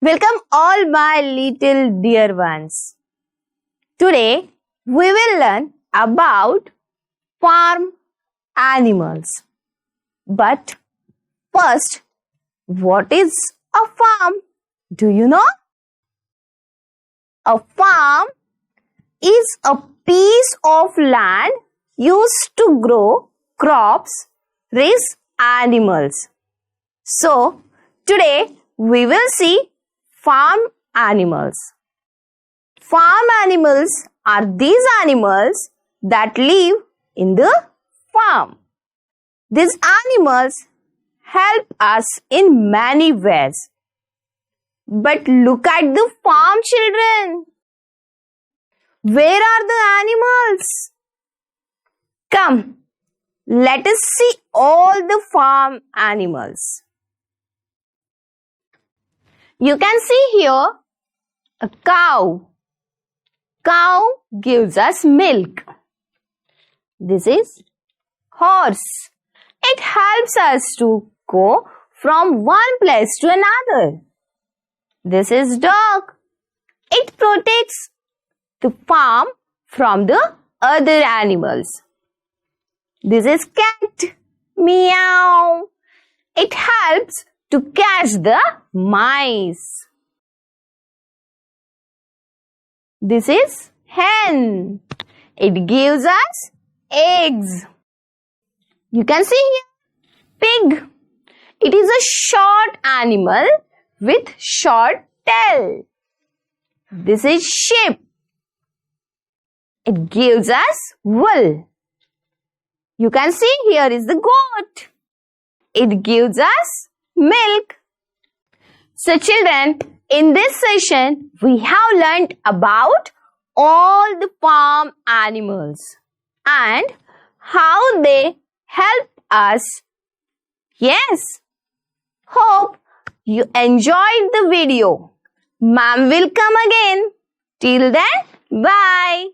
Welcome all my little dear ones. Today we will learn about farm animals. But first, what is a farm? Do you know? A farm is a piece of land used to grow crops, raise animals. So, today we will see farm animals. Farm animals are these animals that live in the farm. These animals help us in many ways. But look at the farm children. Where are the animals? Come, let us see all the farm animals. You can see here a cow. Cow gives us milk. This is horse. It helps us to go from one place to another. This is dog. It protects the farm from the other animals. This is cat. Meow. It helps to catch the mice. This is hen. It gives us eggs. You can see here pig. It is a short animal with short tail. This is sheep. It gives us wool. You can see here is the goat. It gives us milk. So children, in this session, we have learnt about all the farm animals and how they help us. Yes, hope you enjoyed the video. Ma'am will come again. Till then, bye.